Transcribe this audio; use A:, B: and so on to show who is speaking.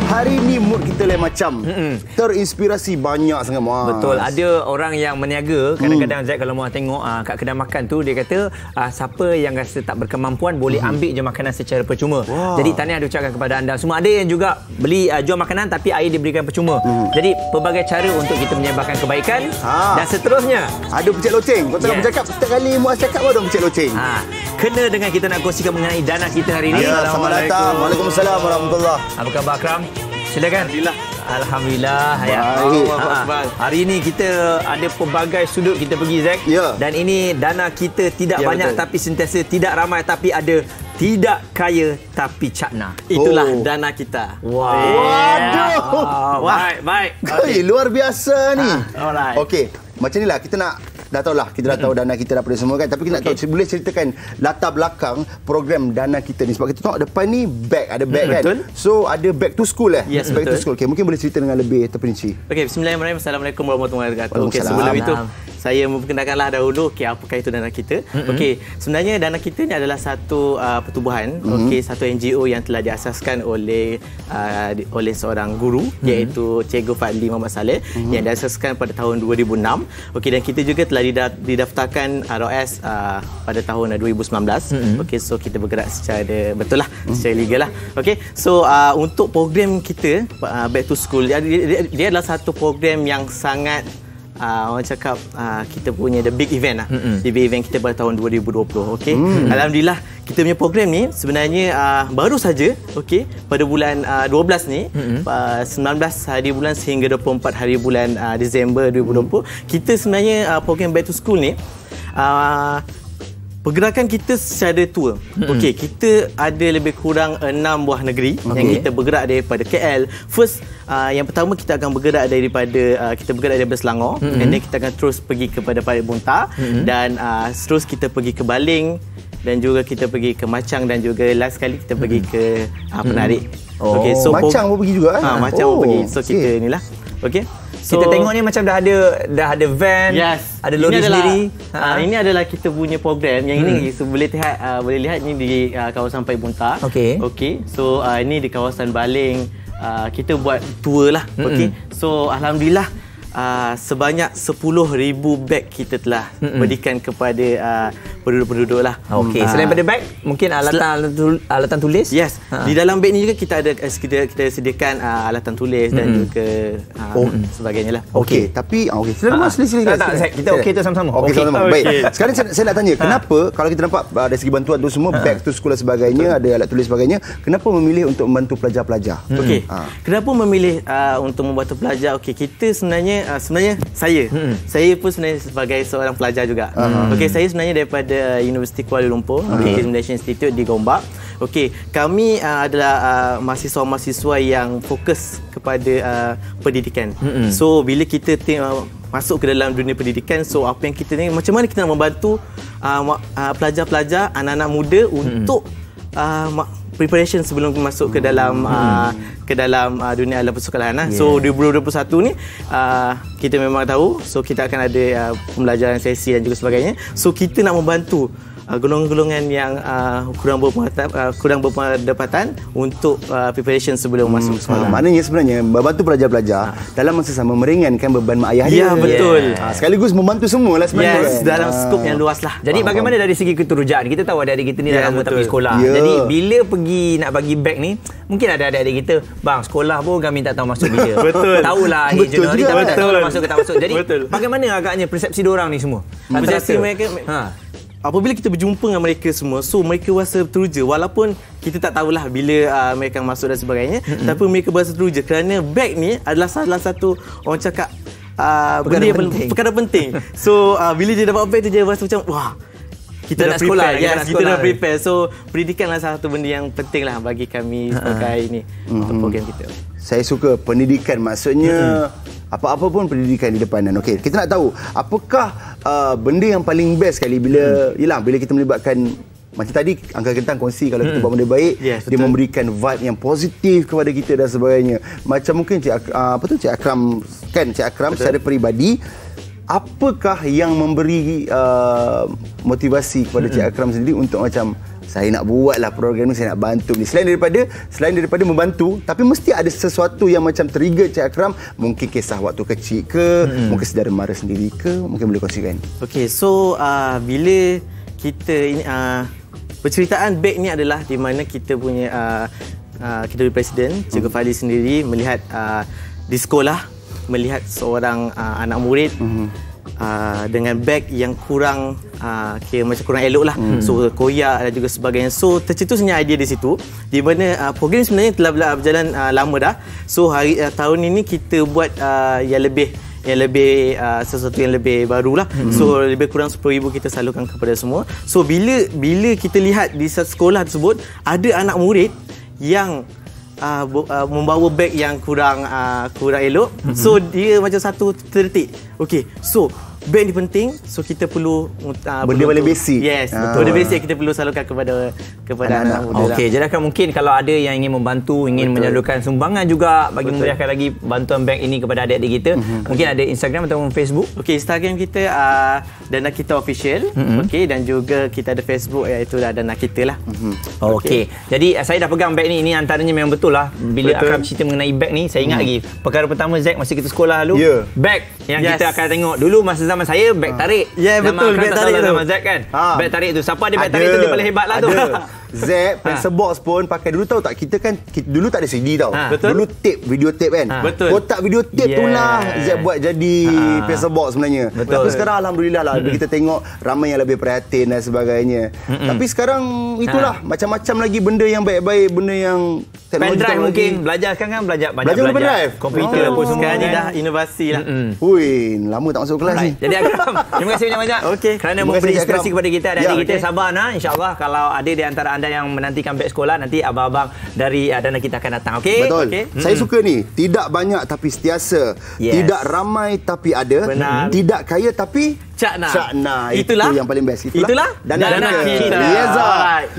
A: Hari ni mood kita lain macam. Terinspirasi banyak sangat, Muaz.
B: Betul. Ada orang yang meniaga. Kadang-kadang Zack, kalau Muaz tengok kat kedai makan tu, dia kata siapa yang rasa tak berkemampuan boleh ambil je makanan secara percuma. Jadi tahniah diucapkan kepada anda semua. Ada yang juga beli jual makanan tapi air diberikan percuma. Jadi pelbagai cara untuk kita menyebarkan kebaikan. Dan seterusnya
A: ada pecik loceng. Kau tengah bercakap, setiap kali Muaz cakap ada pecik loceng.
B: Kena dengan kita nak kongsikan mengenai dana kita hari ini.
A: Ya, selamat datang. Waalaikumsalam warahmatullahi.
B: Apa khabar Akram? Silakan. Alhamdulillah. Hari ini kita ada pelbagai sudut kita pergi, Zack.
A: Ya.
B: Dan ini dana kita tidak banyak, betul. Tapi sentiasa tidak ramai, tapi ada tidak kaya tapi cakna.
C: Itulah dana kita.
A: Waduh.
B: Baik.
A: Okay. Luar biasa ni.
B: Alright.
A: Okey, macam inilah kita nak. Dah tahulah, kita dah tahu dana kita daripada semua kan. Tapi kita nak tahu, boleh ceritakan latar belakang program dana kita ni. Sebab kita tengok depan ni bag, ada bag kan.
C: Betul.
A: So ada back to school
C: Yes,
A: back
C: betul.
A: to school. Okay, mungkin boleh cerita dengan lebih terperinci.
C: Okey, bismillahirrahmanirrahim. Assalamualaikum warahmatullahi wabarakatuh. Okey, sebelum itu saya memperkenalkanlah dahulu apakah itu dana kita. Okey, sebenarnya dana kita ni adalah satu pertubuhan, satu NGO yang telah diasaskan oleh seorang guru iaitu Cikgu Fadli Muhammad Saleh yang diasaskan pada tahun 2006. Okey, dan kita juga telah didaftarkan ROS pada tahun 2019. Okey, so kita bergerak secara betul lah, secara legal lah. Okey, so untuk program kita Back to School, dia adalah satu program yang sangat orang cakap kita punya the big event lah. The big event kita pada tahun 2020. Okey. Alhamdulillah kita punya program ni sebenarnya baru saja pada bulan 12 ni 19 hari bulan sehingga 24 hari bulan Disember 2020 kita sebenarnya program Back to School ni pergerakan kita secara tour. Okey, kita ada lebih kurang 6 buah negeri yang kita bergerak daripada KL. First, yang pertama kita akan bergerak daripada Selangor, dan kita akan terus pergi kepada Parit Bontar, dan terus kita pergi ke Baling, dan juga kita pergi ke Machang, dan juga last kali kita pergi ke Penarik. Okey, so
A: Machang pun pergi juga
C: Machang pun pergi. So kita inilah. Okey.
B: Kita tengok ni macam dah ada van, ada lori sendiri.
C: Ini adalah kita punya program yang ini boleh lihat ni di kawasan Parit Bontar. Okey. So ini di kawasan Baling. Kita buat tour lah. Okey. So alhamdulillah sebanyak 10,000 beg kita telah berikan kepada penduduk-penduduk lah.
B: Okey, selain pada beg, mungkin alatan tulis?
C: Yes. Di dalam beg ni juga kita sediakan alatan tulis dan juga sebagainya lah.
A: Okey, tapi silakan
B: kita okey tu sama-sama.
A: Okey, sama-sama. Baik. Sekarang saya nak tanya, kenapa kalau kita nampak dari segi bantuan tu semua, back to school dan sebagainya, ada alat tulis sebagainya, kenapa memilih untuk membantu pelajar-pelajar?
C: Okey. Kenapa memilih untuk membantu pelajar? Okey, kita sebenarnya saya pun sebenarnya sebagai seorang pelajar juga. Okey, saya sebenarnya daripada Universiti Kuala Lumpur, Malaysian Institute di Gombak. Okey, kami adalah mahasiswa-mahasiswa yang fokus kepada pendidikan. So bila kita masuk ke dalam dunia pendidikan, so apa yang kita ni, macam mana kita nak membantu pelajar-pelajar, anak-anak muda untuk preparation sebelum masuk ke dalam dunia alam persekolahan. So 2021 ni kita memang tahu, so kita akan ada pembelajaran sesi dan juga sebagainya. So kita nak membantu golongan-golongan yang kurang berpendapatan untuk preparation sebelum masuk sekolah.
A: Maknanya sebenarnya membantu pelajar-pelajar dalam masa sama meringankan beban mak ayah dia.
C: Ya, betul.
A: Sekaligus membantu semualah sebenarnya.
C: Yes, dalam skop yang luas lah.
B: Jadi bagaimana dari segi keterujaan? Kita tahu adik-adik kita ni dah lama tak pergi sekolah. Jadi bila pergi nak bagi beg ni, mungkin ada adik-adik kita, bang, sekolah pun kami tak tahu masuk bila.
C: Betul.
B: Tahulah Januari tapi tak tahu masuk ke tak masuk. Jadi bagaimana agaknya persepsi diorang ni semua?
C: Persepsi mereka apabila kita berjumpa dengan mereka semua, so mereka rasa teruja walaupun kita tak tahulah bila mereka masuk dan sebagainya, tapi mereka berasa teruja kerana beg ni adalah salah satu orang cakap perkara penting. So bila dia dapat beg tu dia rasa macam wah, kita dah sekolah, kita dah prepare. So pendidikanlah salah satu benda yang penting lah bagi kami sebagai ini untuk program kita.
A: Saya suka pendidikan, maksudnya apa-apa pun pendidikan di depanan. Okey, kita nak tahu apakah benda yang paling best sekali bila kita melibatkan, macam tadi Angka Kentang kongsi kalau kita buat benda baik, dia memberikan vibe yang positif kepada kita dan sebagainya. Macam mungkin Cik Akram secara peribadi, apakah yang memberi motivasi kepada Cik Akram sendiri untuk macam saya nak buatlah program ni, saya nak bantu ni. Selain daripada membantu, tapi mesti ada sesuatu yang macam trigger Cik Akram. Mungkin kisah waktu kecil ke, mungkin saudara mara sendiri ke, mungkin boleh kongsikan.
C: Okey, so bila kita ini penceritaan back ni adalah di mana kita punya kita Presiden Cikgu Fadli sendiri melihat di sekolah, melihat seorang anak murid dengan beg yang kurang macam kurang elok lah. So koyak dan juga sebagainya. So tercetusnya idea di situ, di mana program sebenarnya telah berjalan lama dah. So tahun ini kita buat yang lebih sesuatu yang lebih barulah. So lebih kurang 10,000 kita salurkan kepada semua. So bila kita lihat di sekolah tersebut ada anak murid yang membawa beg yang kurang elok. So dia macam satu terdetik. Okey, so beg ni penting, so kita perlu
A: benda paling basic.
C: Yes, betul. Benda basic kita perlu salurkan kepada anak muda.
B: Okey, jadi akan mungkin kalau ada yang ingin membantu, ingin menyalurkan sumbangan juga bagi memeriahkan lagi bantuan bank ini kepada adik-adik kita, mungkin ada Instagram atau Facebook.
C: Okey, Instagram kita Dana Kita Official. Okey, dan juga kita ada Facebook, iaitu Dana Kita lah.
B: Okey. Jadi saya dah pegang beg ni. Ini antaranya memang betul lah. Bila Akram cerita mengenai beg ni, saya ingat lagi perkara pertama Zack masa kita sekolah dulu, beg yang kita akan tengok dulu masa zaman saya, beg tarik.
C: Ya, betul, beg tarik tu.
B: Zaman Zack kan. Beg tarik tu. Siapa ada beg tarik tu dia paling hebat lah tu.
A: Zack pencil box pun pakai dulu, tahu tak, kita dulu tak ada CD tau.
C: Betul.
A: Dulu tape, video tape kan.
C: Betul.
A: Kotak video tape tu lah Zack buat jadi pencil box sebenarnya. Tapi sekarang alhamdulillah lah kita tengok ramai yang lebih perhatian dan sebagainya. Tapi sekarang itulah macam-macam lagi benda yang baik-baik, benda yang
B: pendrive mungkin belajar sekarang kan, belajar
A: pendrive.
B: Komputer pun semua
C: Sekarang ni
B: kan.
C: dah inovasi lah.
A: Hui, lama tak masuk kelas ni.
B: Jadi Akram, terima kasih banyak-banyak kerana
A: Terima
B: memberi
A: kasih,
B: inspirasi
A: Akram.
B: kepada kita. Adik-adik kita sabar nah. InsyaAllah kalau ada di antara anda yang menantikan beg sekolah, nanti abang-abang dari Dana Kita akan datang. Okey?
A: Betul. Saya suka ni. Tidak banyak tapi setiasa. Tidak ramai tapi ada.
C: Benar.
A: Tidak kaya tapi
C: Cakna.
A: Itu yang paling best.
C: Itulah
A: Dana
C: Dana
A: Kita.
C: Kita.
A: Yes, sir.
C: Alright.